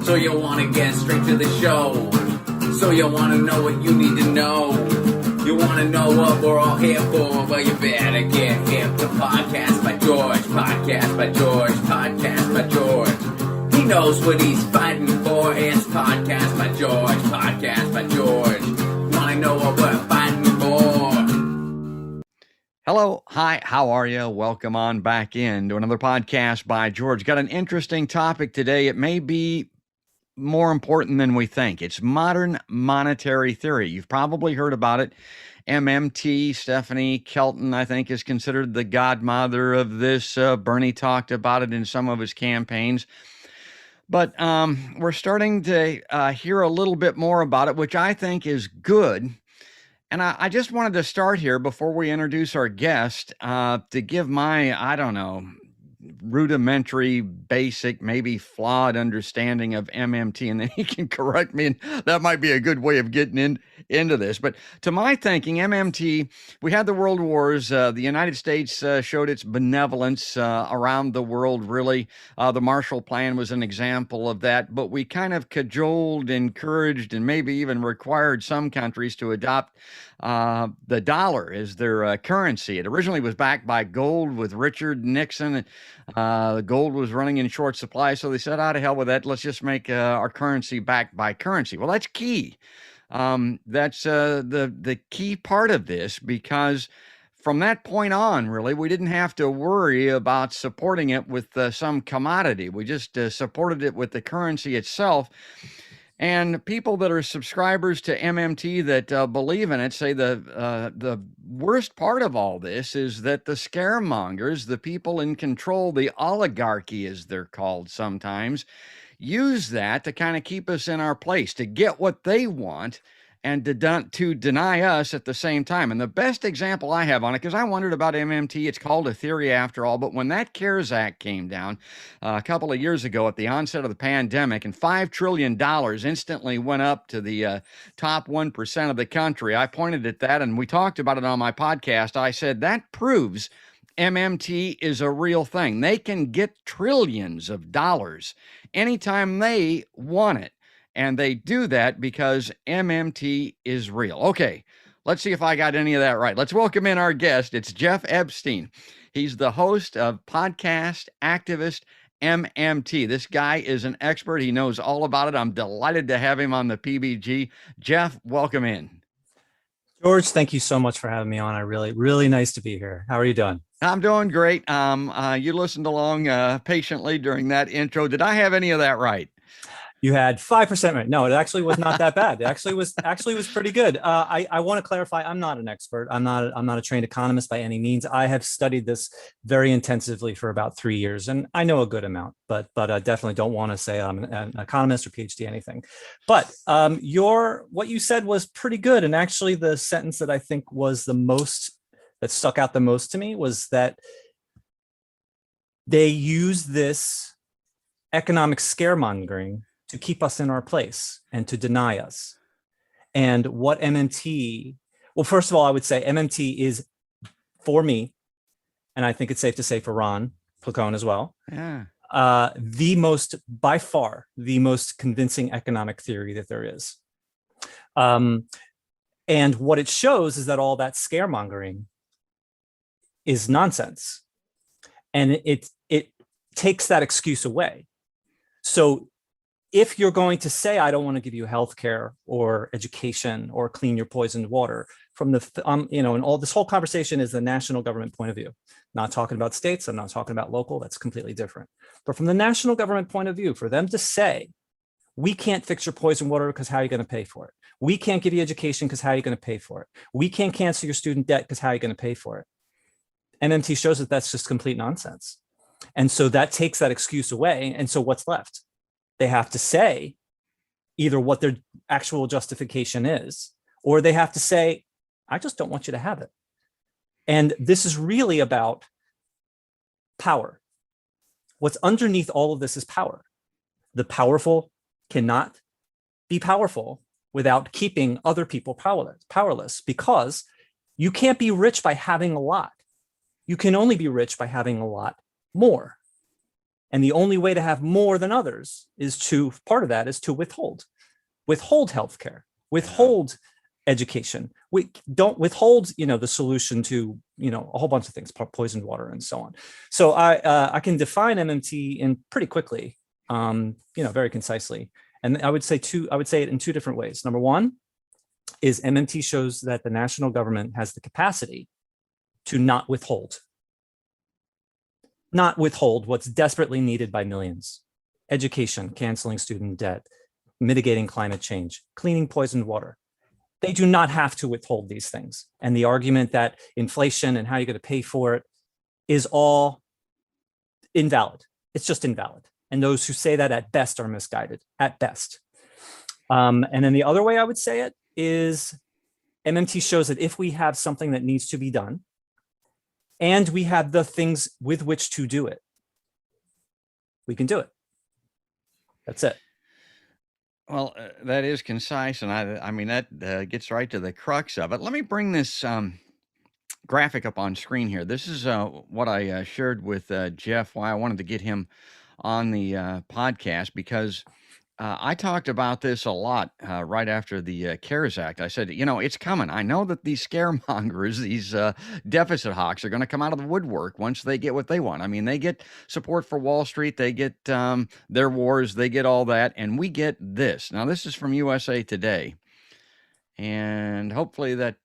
So you wanna get straight to the show. So you wanna know what you need to know. You wanna know what we're all here for. Well, you better get hip to Podcast by George. Podcast by George. Podcast by George. He knows what he's fighting for. It's Podcast by George. Podcast by George. Wanna know what we're fighting for? Hello. Hi. How are you? Welcome on back in to another podcast by George. Got an interesting topic today. It may be more important than we think. It's modern monetary theory. You've probably heard about it. MMT, Stephanie Kelton, I think, is considered the godmother of this. Bernie talked about it in some of his campaigns. But we're starting to hear a little bit more about it, which I think is good. And I just wanted to start here before we introduce our guest to give my, rudimentary, basic, maybe flawed understanding of MMT, and then he can correct me, and that might be a good way of getting into this. But to my thinking, MMT, we had the World Wars. The United States showed its benevolence around the world, really. The Marshall Plan was an example of that, but we kind of cajoled, encouraged, and maybe even required some countries to adopt the dollar as their currency. It originally was backed by gold with Richard Nixon. The gold was running in short supply, so they said, to hell with that. Let's just make our currency backed by currency. Well, that's key. That's the key part of this, because from that point on, really, we didn't have to worry about supporting it with some commodity. We just supported it with the currency itself. And people that are subscribers to MMT that believe in it say the worst part of all this is that the scaremongers, the people in control, the oligarchy as they're called sometimes, use that to kind of keep us in our place, to get what they want and to deny us at the same time. And the best example I have on it, because I wondered about MMT, it's called a theory after all, but when that CARES Act came down a couple of years ago at the onset of the pandemic, and $5 trillion instantly went up to the top 1% of the country, I pointed at that, and we talked about it on my podcast. I said, that proves MMT is a real thing. They can get trillions of dollars anytime they want it. And they do that because MMT is real. Okay, let's see if I got any of that right. Let's welcome in our guest. It's Jeff Epstein. He's the host of Podcast Activist MMT. This guy is an expert. He knows all about it. I'm delighted to have him on the PBG. Jeff, welcome in. George, thank you so much for having me on. Really nice to be here. How are you doing? I'm doing great. You listened along patiently during that intro. Did I have any of that right? You had 5% right. No, it actually was not that bad. It actually was pretty good. I want to clarify, I'm not an expert. I'm not a trained economist by any means. I have studied this very intensively for about 3 years, and I know a good amount, but I definitely don't want to say I'm an economist or PhD anything. But what you said was pretty good. And actually the sentence that I think was that stuck out the most to me was that they use this economic scaremongering to keep us in our place and to deny us. And what MMT, well, first of all, I would say MMT is, for me, and I think it's safe to say for Ron Placone as well, by far, the most convincing economic theory that there is. And what it shows is that all that scaremongering is nonsense. And it takes that excuse away. So if you're going to say, I don't want to give you healthcare or education or clean your poisoned water, from the, and all this whole conversation is the national government point of view. Not talking about states, I'm not talking about local, that's completely different. But from the national government point of view, for them to say, we can't fix your poisoned water because how are you going to pay for it? We can't give you education because how are you going to pay for it? We can't cancel your student debt because how are you going to pay for it? MMT shows that that's just complete nonsense. And so that takes that excuse away. And so what's left? They have to say either what their actual justification is, or they have to say, I just don't want you to have it. And this is really about power. What's underneath all of this is power. The powerful cannot be powerful without keeping other people powerless, because you can't be rich by having a lot. You can only be rich by having a lot more. And the only way to have more than others is part of that is to withhold healthcare, withhold education. We don't withhold, the solution to, a whole bunch of things, poisoned water and so on. So I can define MMT in pretty quickly, very concisely. And I would say it in two different ways. Number one is MMT shows that the national government has the capacity to not withhold what's desperately needed by millions: education, canceling student debt, mitigating climate change, cleaning poisoned water. They do not have to withhold these things. And the argument that inflation and how you're going to pay for it is all invalid. It's just invalid. And those who say that at best are misguided, at best. And then the other way I would say it is MMT shows that if we have something that needs to be done, and we have the things with which to do it, we can do it. That's it. Well, that is concise, and I mean that gets right to the crux of it. Let me bring this graphic up on screen here. This is what I shared with Jeff, why I wanted to get him on the podcast, because I talked about this a lot right after the CARES Act. I said, it's coming. I know that these scaremongers, these deficit hawks, are going to come out of the woodwork once they get what they want. I mean, they get support for Wall Street, they get their wars, they get all that, and we get this. Now, this is from USA Today. And hopefully that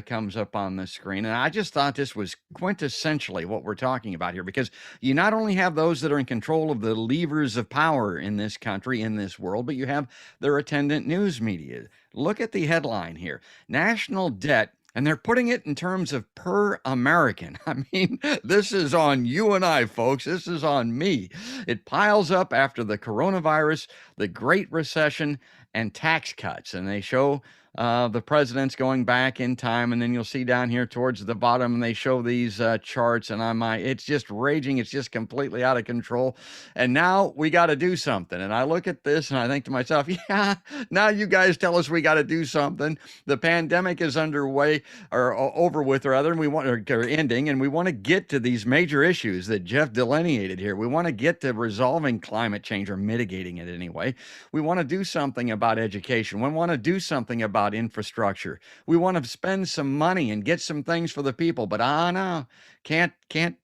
comes up on the screen. And I just thought this was quintessentially what we're talking about here, because you not only have those that are in control of the levers of power in this country, in this world, but you have their attendant news media. Look at the headline here: national debt. And they're putting it in terms of per American. I mean, this is on you and I, folks. This is on me. It piles up after the coronavirus, the Great Recession, and tax cuts. And they show the president's going back in time, and then you'll see down here towards the bottom, and they show these charts, and it's just raging. It's just completely out of control. And now we got to do something. And I look at this and I think to myself, yeah, now you guys tell us we got to do something. The pandemic is underway, or over with, rather, and we want or ending, and we want to get to these major issues that Jeff delineated here. We want to get to resolving climate change, or mitigating it anyway. We want to do something about education. We want to do something about infrastructure. We want to spend some money and get some things for the people, but no, can't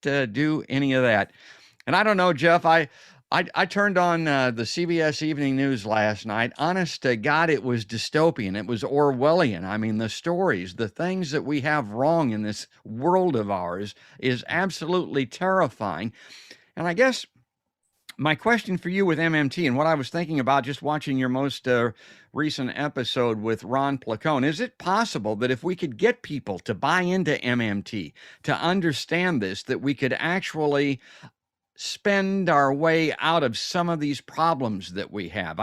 do any of that. And I don't know, Jeff, I turned on the CBS Evening News last night. Honest to God, it was dystopian. It was Orwellian. I mean, the stories, the things that we have wrong in this world of ours is absolutely terrifying. And I guess my question for you with MMT, and what I was thinking about just watching your most recent episode with Ron Placone, is it possible that if we could get people to buy into MMT, to understand this, that we could actually spend our way out of some of these problems that we have?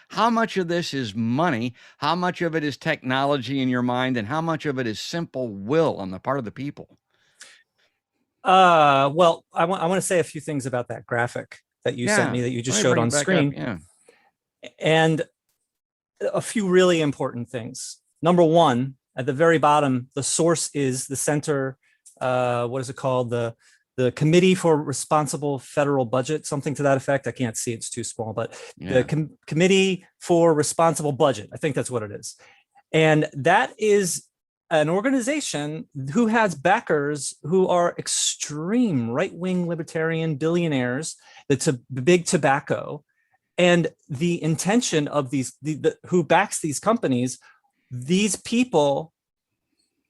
How much of this is money? How much of it is technology in your mind? And how much of it is simple will on the part of the people? Well, I want to say a few things about that graphic that you sent me, that you just showed on screen. And a few really important things. Number one, at the very bottom, the source is the center, what is it called? The Committee for Responsible Federal Budget, something to that effect. I can't see, it's too small, but the Committee for Responsible Budget, I think that's what it is. And that is an organization who has backers who are extreme right-wing libertarian billionaires, that's a big tobacco. And the intention of who backs these companies, these people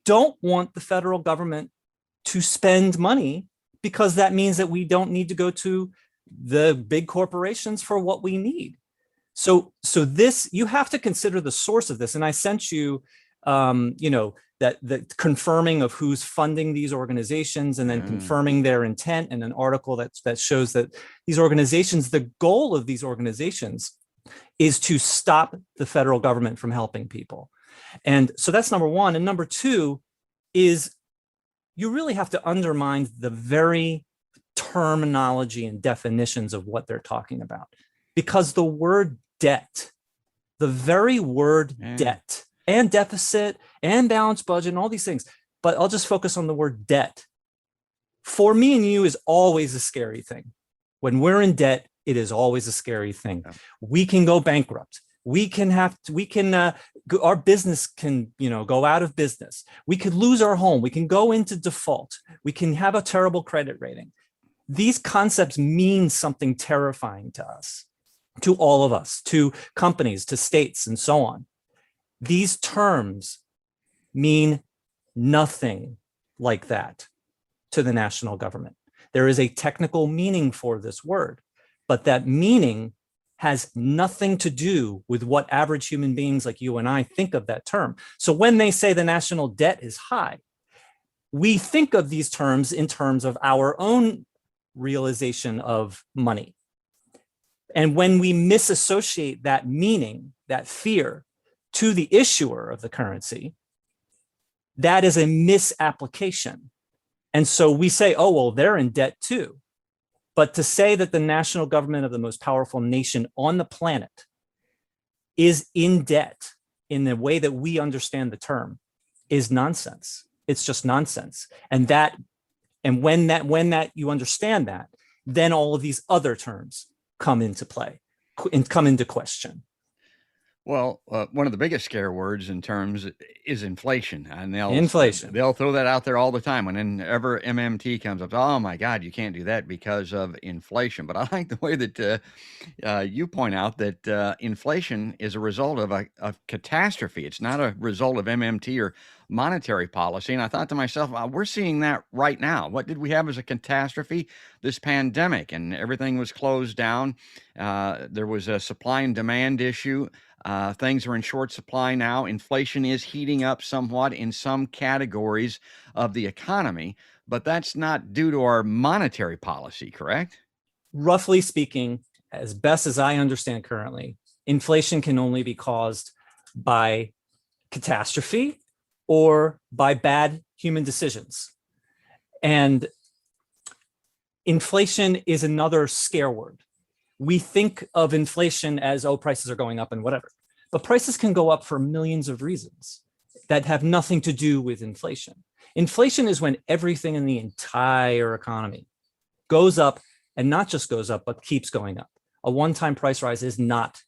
don't want the federal government to spend money, because that means that we don't need to go to the big corporations for what we need. So this, you have to consider the source of this. And I sent you, that the confirming of who's funding these organizations, and then confirming their intent, and an article that shows that these organizations, the goal of these organizations is to stop the federal government from helping people. And so that's number one. And number two is you really have to undermine the very terminology and definitions of what they're talking about, because the word debt, the very word debt, and deficit and balanced budget and all these things, but I'll just focus on the word debt, for me and you is always a scary thing. When we're in debt, it is always a scary thing. Yeah. We can go bankrupt. Our business can, go out of business. We could lose our home. We can go into default. We can have a terrible credit rating. These concepts mean something terrifying to us, to all of us, to companies, to states, and so on. These terms mean nothing like that to the national government. There is a technical meaning for this word, but that meaning has nothing to do with what average human beings like you and I think of that term. So when they say the national debt is high, we think of these terms in terms of our own realization of money. And when we misassociate that meaning, that fear, to the issuer of the currency, that is a misapplication. And so we say, oh, well, they're in debt too. But to say that the national government of the most powerful nation on the planet is in debt in the way that we understand the term is nonsense. It's just nonsense. And when you understand that, then all of these other terms come into play and come into question. Well, one of the biggest scare words in terms is inflation, and they'll throw that out there all the time. Whenever MMT comes up, oh my God, you can't do that because of inflation. But I like the way that you point out that inflation is a result of a catastrophe. It's not a result of MMT or monetary policy. And I thought to myself, we're seeing that right now. What did we have as a catastrophe? This pandemic, and everything was closed down. There was a supply and demand issue. Things are in short supply now. Inflation is heating up somewhat in some categories of the economy, but that's not due to our monetary policy, correct? Roughly speaking, as best as I understand currently, inflation can only be caused by catastrophe or by bad human decisions. And inflation is another scare word. We think of inflation as, oh, prices are going up and whatever. But prices can go up for millions of reasons that have nothing to do with inflation. Inflation is when everything in the entire economy goes up, and not just goes up, but keeps going up. A one-time price rise is not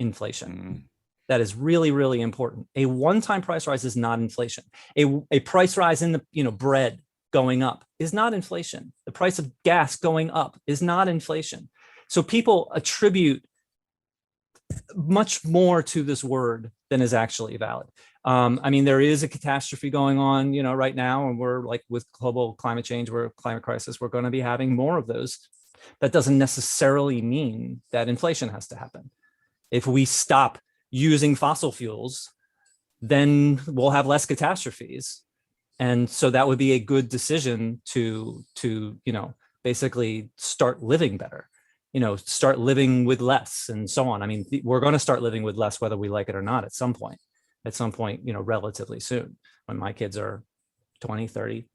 inflation. That is really, really important. A one-time price rise is not inflation. A price rise in the bread going up is not inflation. The price of gas going up is not inflation. So people attribute much more to this word than is actually valid. There is a catastrophe going on, right now, and we're like with global climate change, we're climate crisis, we're going to be having more of those. That doesn't necessarily mean that inflation has to happen. If we stop using fossil fuels, then we'll have less catastrophes. And so that would be a good decision to basically start living better. Start living with less and so on. We're going to start living with less, whether we like it or not, at some point, relatively soon, when my kids are 20, 30,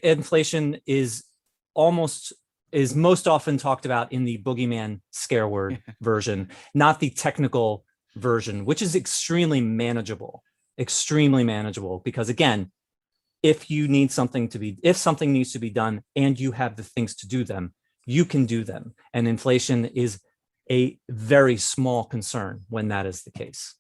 inflation is most often talked about in the boogeyman scare word version, not the technical version, which is extremely manageable, because again, if something needs to be done and you have the things to do them, you can do them. And inflation is a very small concern when that is the case.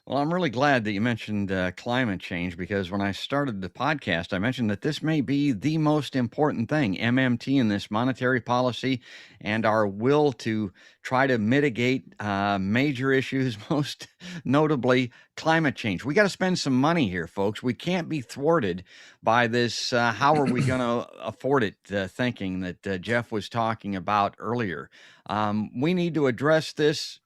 Well, I'm really glad that you mentioned climate change, because when I started the podcast, I mentioned that this may be the most important thing, MMT and this monetary policy and our will to try to mitigate major issues, most notably climate change. We got to spend some money here, folks. We can't be thwarted by this how are we going to afford it thinking that Jeff was talking about earlier. We need to address this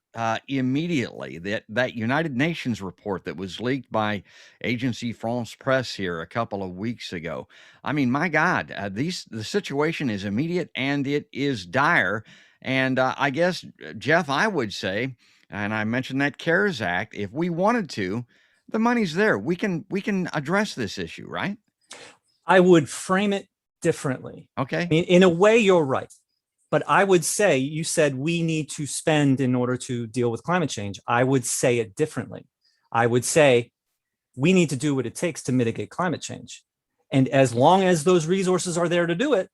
immediately. That United Nations report that was leaked by Agency France Presse here a couple of weeks ago. My God, the situation is immediate and it is dire. And I guess, Jeff, I would say, and I mentioned that CARES Act, if we wanted to, the money's there. We can address this issue, right? I would frame it differently. Okay. In a way, you're right. But I would say, you said we need to spend in order to deal with climate change. I would say it differently. I would say we need to do what it takes to mitigate climate change. And as long as those resources are there to do it,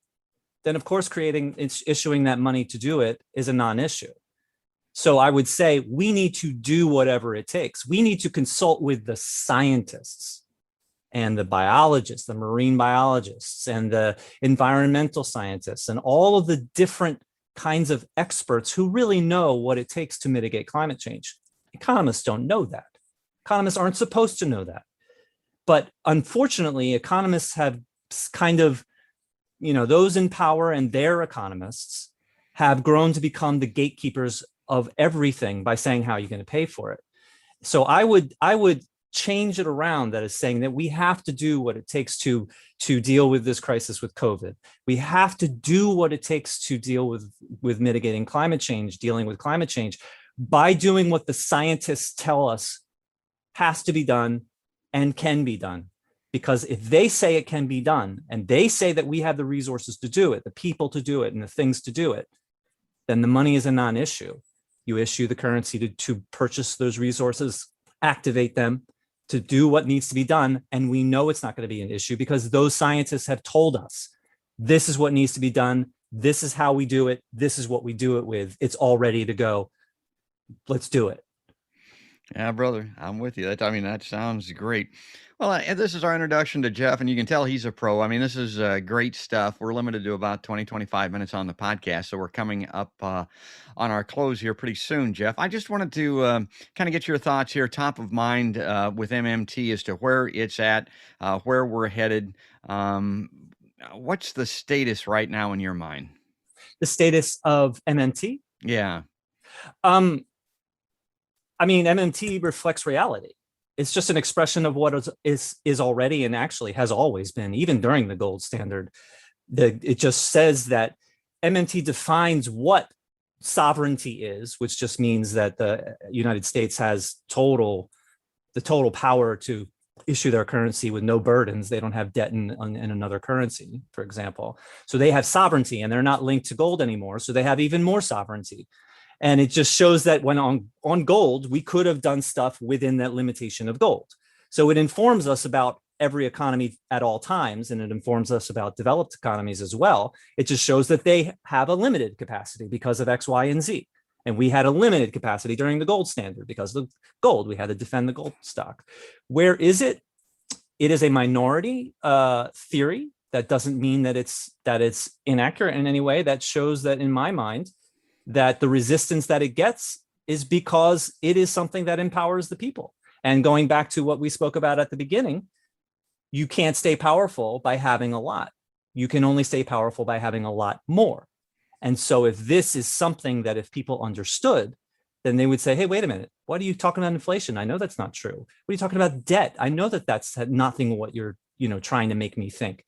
then of course issuing that money to do it is a non-issue. So I would say we need to do whatever it takes. We need to consult with the scientists and the biologists, the marine biologists and the environmental scientists and all of the different kinds of experts who really know what it takes to mitigate climate change. Economists don't know that. Economists aren't supposed to know that. But unfortunately, economists have kind of, those in power and their economists have grown to become the gatekeepers of everything by saying how you're going to pay for it. So I would change it around, that is saying that we have to do what it takes to deal with this crisis with COVID. We have to do what it takes to deal with mitigating climate change, dealing with climate change, by doing what the scientists tell us has to be done and can be done. Because if they say it can be done, and they say that we have the resources to do it, the people to do it, and the things to do it, then the money is a non-issue. You issue the currency to purchase those resources, activate them, to do what needs to be done. And we know it's not going to be an issue because those scientists have told us, this is what needs to be done. This is how we do it. This is what we do it with. It's all ready to go. Let's do it. Yeah, brother, I'm with you. That sounds great. Well, this is our introduction to Jeff, and you can tell he's a pro. This is great stuff. We're limited to about 20, 25 minutes on the podcast, so we're coming up on our close here pretty soon, Jeff. I just wanted to kind of get your thoughts here, top of mind with MMT as to where it's at, where we're headed. What's the status right now in your mind? The status of MMT? Yeah. MMT reflects reality. It's just an expression of what is already and actually has always been, even during the gold standard. It just says that MMT defines what sovereignty is, which just means that the United States has the total power to issue their currency with no burdens. They don't have debt in another currency, for example. So they have sovereignty and they're not linked to gold anymore. So they have even more sovereignty. And it just shows that when on gold, we could have done stuff within that limitation of gold. So it informs us about every economy at all times, and it informs us about developed economies as well. It just shows that they have a limited capacity because of X, Y, and Z. And we had a limited capacity during the gold standard because of gold. We had to defend the gold stock. Where is it? It is a minority theory. That doesn't mean that it's inaccurate in any way. That shows that, in my mind, that the resistance that it gets is because it is something that empowers the people. And going back to what we spoke about at the beginning, you can't stay powerful by having a lot. You can only stay powerful by having a lot more. And so if this is something that if people understood, then they would say, hey, wait a minute, what are you talking about inflation? I know that's not true. What are you talking about debt? I know that that's nothing what you're trying to make me think.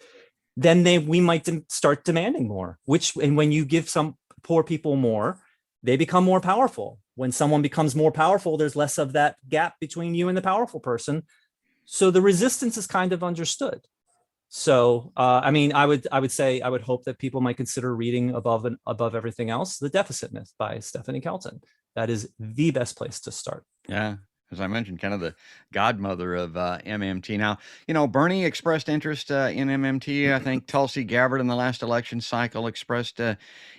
Then we might start demanding more, and when you give some poor people more, they become more powerful. When someone becomes more powerful, there's less of that gap between you and the powerful person. So the resistance is kind of understood. So, I would hope that people might consider reading above everything else, The Deficit Myth by Stephanie Kelton. That is the best place to start. Yeah. As I mentioned, kind of the godmother of MMT. Now, Bernie expressed interest in MMT. I think Tulsi Gabbard in the last election cycle expressed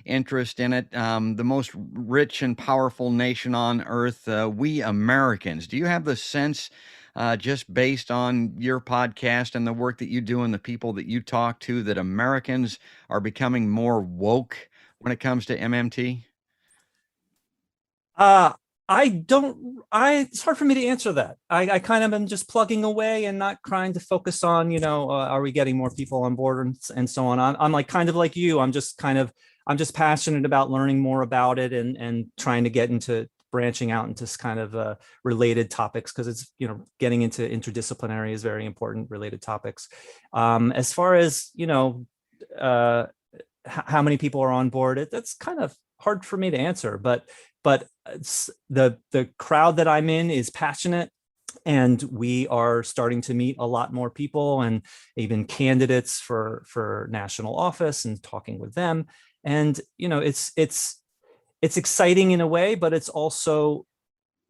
interest in it. The most rich and powerful nation on earth, we Americans. Do you have the sense, just based on your podcast and the work that you do and the people that you talk to, that Americans are becoming more woke when it comes to MMT? It's hard for me to answer that. I kind of am just plugging away and not trying to focus on, are we getting more people on board and so on. I'm like, kind of like you, I'm just passionate about learning more about it and trying to get into branching out into kind of related topics, because it's, getting into interdisciplinary is very important, related topics. As far as, how many people are on board, that's kind of hard for me to answer, but the crowd that I'm in is passionate, and we are starting to meet a lot more people and even candidates for national office and talking with them. And, it's exciting in a way, but it's also,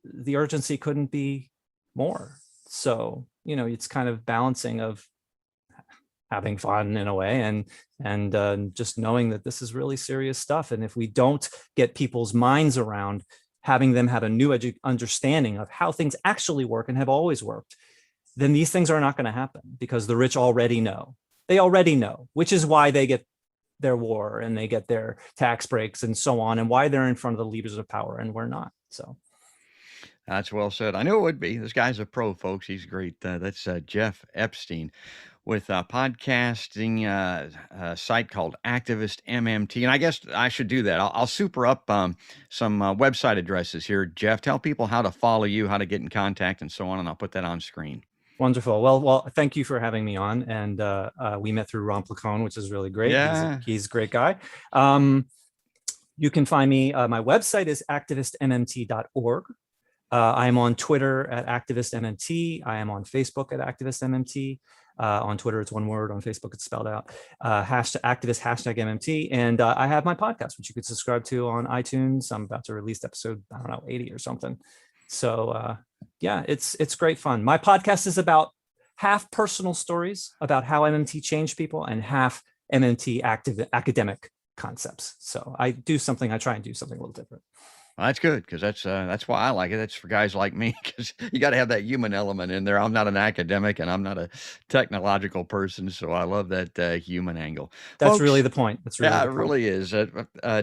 the urgency couldn't be more. So, it's kind of balancing of having fun in a way, and just knowing that this is really serious stuff. And if we don't get people's minds around having them have a new understanding of how things actually work and have always worked, then these things are not going to happen, because the rich already know. They already know, which is why they get their war and they get their tax breaks and so on, and why they're in front of the levers of power and we're not. So That's well said. I knew it would be. This guy's a pro, folks. He's great. That's Jeff Epstein with a podcasting site called Activist MMT. And I guess I should do that. I'll super up some website addresses here. Jeff, tell people how to follow you, how to get in contact, and so on, and I'll put that on screen. wonderful. Well, thank you for having me on. And we met through Ron Placone, which is really great. Yeah. He's a great guy. You can find me. My website is activistmmt.org. I am on Twitter at activistmmt. I am on Facebook at activistmmt. On Twitter, it's one word. On Facebook, it's spelled out. Activist #MMT. And I have my podcast, which you could subscribe to on iTunes. I'm about to release episode, 80 or something. So yeah, it's great fun. My podcast is about half personal stories about how MMT changed people and half MMT academic concepts. So I try and do something a little different. Well, that's good, because that's why I like it. That's for guys like me, because you got to have that human element in there. I'm not an academic and I'm not a technological person, so I love that human angle. That's Folks, really the point. That's really yeah, the it point. really is.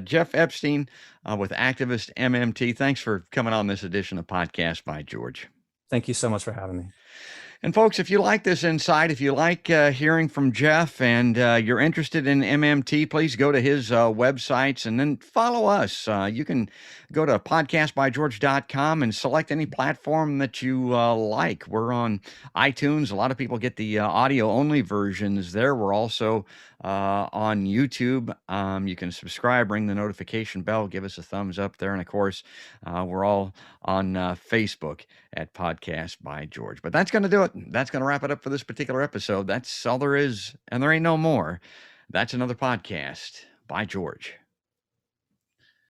Jeff Epstein with Activist MMT. Thanks for coming on this edition of Podcast by George. Thank you so much for having me. And folks, if you like this insight, if you like hearing from Jeff and you're interested in MMT, please go to his websites and then follow us. You can go to podcastbygeorge.com and select any platform that you like. We're on iTunes. A lot of people get the audio-only versions there. We're also on YouTube. You can subscribe, ring the notification bell, give us a thumbs up there. And of course, we're all on Facebook at Podcast by George. But that's going to do it. That's going to wrap it up for this particular episode. That's all there is, and there ain't no more. That's another podcast by George.